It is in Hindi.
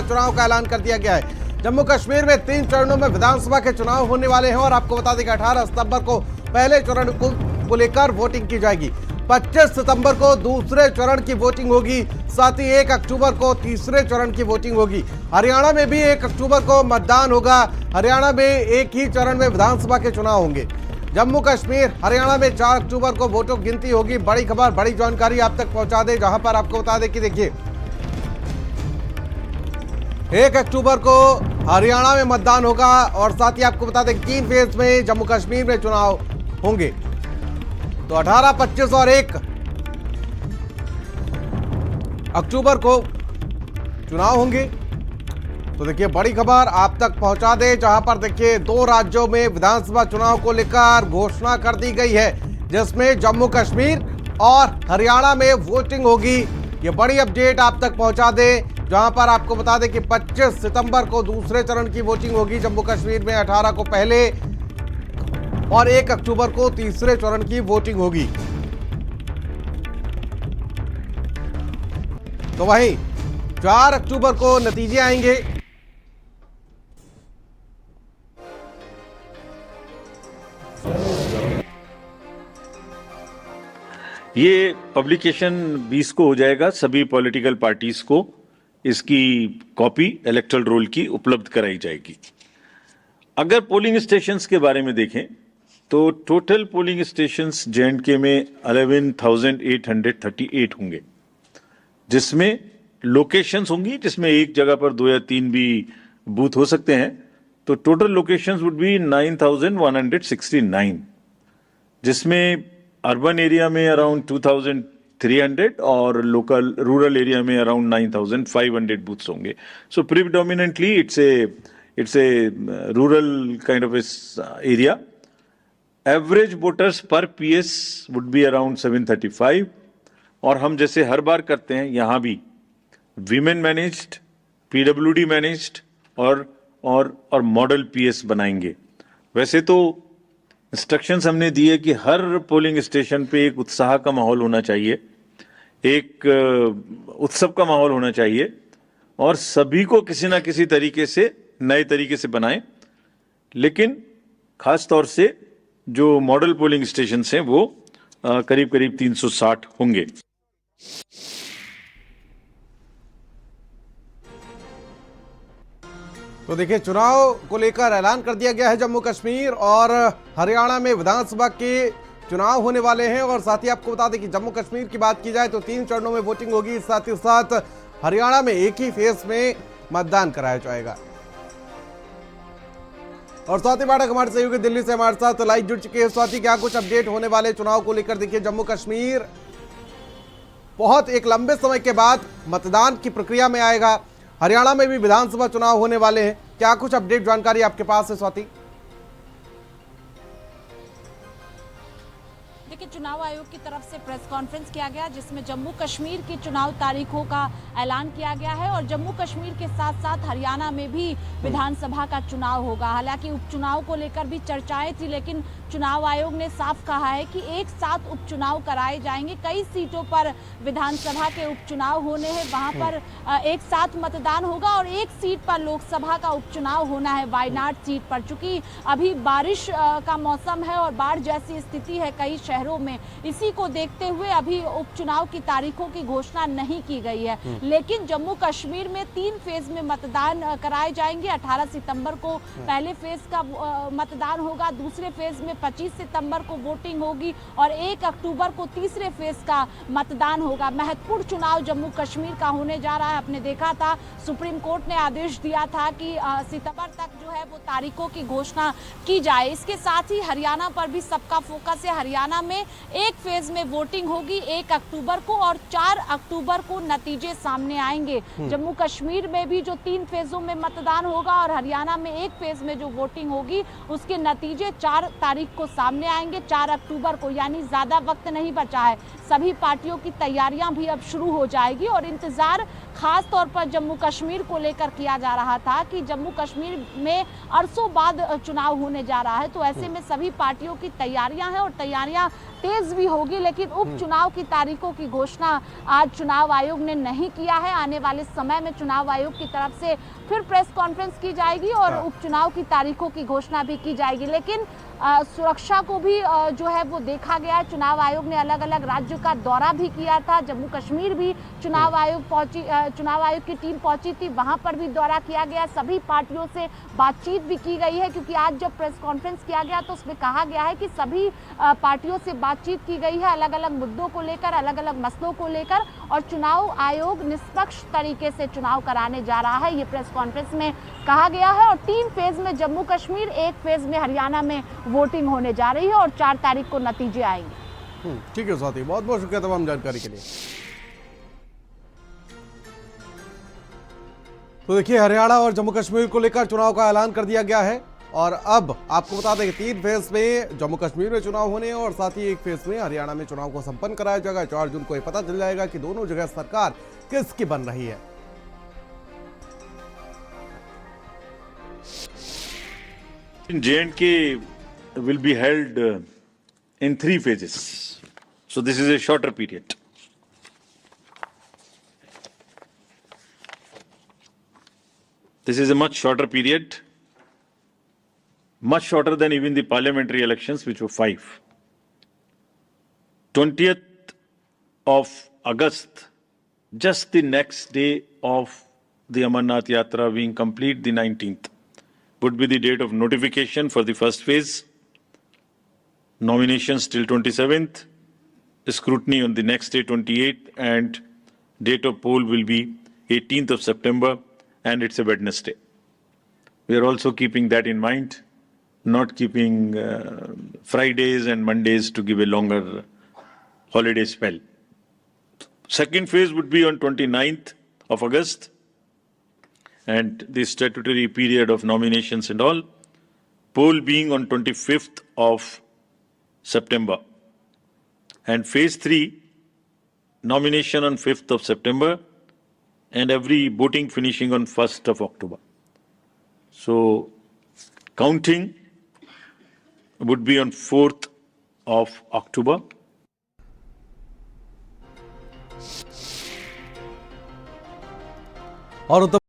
चुनाव का ऐलान कर दिया गया है। जम्मू कश्मीर में 3 चरणों में विधानसभा के चुनाव होने वाले हैं और आपको बता दें कि 18 सितंबर को पहले चरण को लेकर वोटिंग की जाएगी। 25 सितंबर को दूसरे चरण की वोटिंग होगी। साथ ही 1 अक्टूबर को तीसरे चरण की वोटिंग होगी। हरियाणा में भी 1 अक्टूबर को मतदान होगा। हरियाणा में एक ही चरण में विधानसभा के चुनाव होंगे। जम्मू कश्मीर हरियाणा में 4 अक्टूबर को वोटों की गिनती होगी। बड़ी खबर, बड़ी जानकारी आप तक पहुंचा दें, जहां पर आपको बता दें कि देखिए 1 अक्टूबर को हरियाणा में मतदान होगा और साथ ही आपको बता दें 3 फेज में जम्मू कश्मीर में चुनाव होंगे। तो 18, 25 और 1 अक्टूबर को चुनाव होंगे। तो देखिए बड़ी खबर आप तक पहुंचा दें, जहां पर देखिए 2 राज्यों में विधानसभा चुनाव को लेकर घोषणा कर दी गई है, जिसमें जम्मू कश्मीर और हरियाणा में वोटिंग होगी। ये बड़ी अपडेट आप तक पहुंचा दें, जहां पर आपको बता दें कि 25 सितंबर को दूसरे चरण की वोटिंग होगी जम्मू कश्मीर में, 18 को पहले और 1 अक्टूबर को तीसरे चरण की वोटिंग होगी। तो वहीं 4 अक्टूबर को नतीजे आएंगे। ये पब्लिकेशन 20 को हो जाएगा। सभी पॉलिटिकल पार्टीज को इसकी कॉपी इलेक्टोरल रोल की उपलब्ध कराई जाएगी। अगर पोलिंग स्टेशंस के बारे में देखें तो टोटल पोलिंग स्टेशंस J&K में 11,838 होंगे, जिसमें लोकेशंस होंगी, जिसमें एक जगह पर 2 या 3 भी बूथ हो सकते हैं। तो टोटल लोकेशंस वुड बी 9,169, जिसमें अर्बन एरिया में अराउंड 2,300 और लोकल रूरल एरिया में अराउंड 9,500 बूथ्स होंगे। So predominantly it's a rural kind of area. Average voters पर PS वुड बी अराउंड 735। और हम जैसे हर बार करते हैं, यहाँ भी वीमेन मैनेज्ड, PWD मैनेज्ड और मॉडल PS बनाएंगे। वैसे तो इंस्ट्रक्शंस हमने दिए कि हर पोलिंग स्टेशन पे एक उत्साह का माहौल होना चाहिए, एक उत्सव का माहौल होना चाहिए और सभी को किसी ना किसी तरीके से नए तरीके से बनाएं। लेकिन खास तौर से जो मॉडल पोलिंग स्टेशन हैं वो करीब करीब 360 होंगे। तो देखिए चुनाव को लेकर ऐलान कर दिया गया है। जम्मू कश्मीर और हरियाणा में विधानसभा के चुनाव होने वाले हैं और साथ ही आपको बता दें कि जम्मू कश्मीर की बात की जाए तो 3 चरणों में वोटिंग होगी। साथ ही साथ हरियाणा में एक ही फेज में मतदान कराया जाएगा। और स्वाति पाठक हमारे सहयोगी दिल्ली से हमारे साथ लाइव जुड़ चुके हैं। स्वाति, क्या कुछ अपडेट होने वाले चुनाव को लेकर? देखिए जम्मू कश्मीर बहुत एक लंबे समय के बाद मतदान की प्रक्रिया में आएगा। हरियाणा में भी विधानसभा चुनाव होने वाले हैं। क्या कुछ अपडेट जानकारी आपके पास है स्वाति? देखिए चुनाव आयोग की तरफ से प्रेस कॉन्फ्रेंस किया गया, जिसमें जम्मू कश्मीर की चुनाव तारीखों का ऐलान किया गया है और जम्मू कश्मीर के साथ साथ हरियाणा में भी विधानसभा का चुनाव होगा। हालांकि उपचुनाव को लेकर भी चर्चाएं थी, लेकिन चुनाव आयोग ने साफ कहा है कि एक साथ उपचुनाव कराए जाएंगे। कई सीटों पर विधानसभा के उपचुनाव होने हैं, वहां पर एक साथ मतदान होगा और एक सीट पर लोकसभा का उपचुनाव होना है, वायनाड सीट पर। चूंकि अभी बारिश का मौसम है और बाढ़ जैसी स्थिति है कई शहरों में, इसी को देखते हुए अभी उपचुनाव की तारीखों की घोषणा नहीं की गई है। लेकिन जम्मू कश्मीर में 3 फेज में मतदान कराए जाएंगे। 18 सितंबर को पहले फेज का मतदान होगा, दूसरे फेज में 25 सितंबर को वोटिंग होगी और 1 अक्टूबर को तीसरे फेज का मतदान होगा। महत्वपूर्ण चुनाव जम्मू कश्मीर का होने जा रहा है। आपने देखा था सुप्रीम कोर्ट ने आदेश दिया था कि सितंबर तक जो है वो तारीखों की घोषणा की जाए। इसके साथ ही हरियाणा पर भी सबका फोकस है। हरियाणा में एक फेज में वोटिंग होगी 1 अक्टूबर को और 4 अक्टूबर को नतीजे सामने आएंगे। जम्मू कश्मीर में भी जो 3 फेजों में मतदान होगा और हरियाणा में एक फेज में जो वोटिंग होगी उसके नतीजे 4 तारीख तारीख को सामने आएंगे, 4 अक्टूबर को, यानी ज़्यादा वक्त नहीं बचा है। सभी पार्टियों की तैयारियां भी अब शुरू हो जाएगी और इंतज़ार खास तौर पर जम्मू कश्मीर को लेकर किया जा रहा था कि जम्मू कश्मीर में अरसों बाद चुनाव होने जा रहा है, तो ऐसे में सभी पार्टियों की तैयारियां हैं और तैयारियां तेज भी होगी। लेकिन उपचुनाव की तारीखों की घोषणा आज चुनाव आयोग ने नहीं किया है। आने वाले समय में चुनाव आयोग की तरफ से फिर प्रेस कॉन्फ्रेंस की जाएगी और उपचुनाव की तारीखों की घोषणा भी की जाएगी। लेकिन सुरक्षा को भी जो है वो देखा गया। चुनाव आयोग ने अलग अलग राज्यों का दौरा भी किया था। जम्मू कश्मीर भी चुनाव आयोग की टीम पहुंची थी, वहां पर भी दौरा किया गया। सभी पार्टियों से बातचीत भी की गई है, क्योंकि आज जब प्रेस कॉन्फ्रेंस किया गया तो उसमें कहा गया है कि सभी पार्टियों से बातचीत की गई है अलग अलग मुद्दों को लेकर, अलग अलग मसलों को लेकर, और चुनाव आयोग निष्पक्ष तरीके से चुनाव कराने जा रहा है, ये प्रेस कॉन्फ्रेंस में कहा गया है। और 3 फेज में जम्मू कश्मीर, 1 फेज में हरियाणा में वोटिंग होने जा रही है और 4 तारीख को नतीजे आएंगे। ठीक है स्वाति, बहुत बहुत शुक्रिया तमाम जानकारी के लिए। तो देखिए, हरियाणा और जम्मू कश्मीर को लेकर चुनाव का ऐलान कर दिया गया है और अब आपको बता दें कि 3 फेज में जम्मू कश्मीर में चुनाव होने और साथ ही 1 फेज में हरियाणा में चुनाव को संपन्न कराया जाएगा। 4 जून को यह पता चल जाएगा कि दोनों जगह सरकार किसकी बन रही है। In J&K will be held in 3 phases. So this is a shorter period. This is a much shorter period, much shorter than even the parliamentary elections, which were 5. 20th of August, just the next day of the Amarnath Yatra being complete, the 19th. Would be the date of notification for the first phase, nominations till 27th, scrutiny on the next day 28th, and date of poll will be 18th of September, and it's a Wednesday. We are also keeping that in mind, not keeping Fridays and Mondays to give a longer holiday spell. Second phase would be on 29th of August, and the statutory period of nominations and all, poll being on 25th of September. And phase 3, nomination on 5th of September, and every voting finishing on 1st of October. So counting would be on 4th of October. और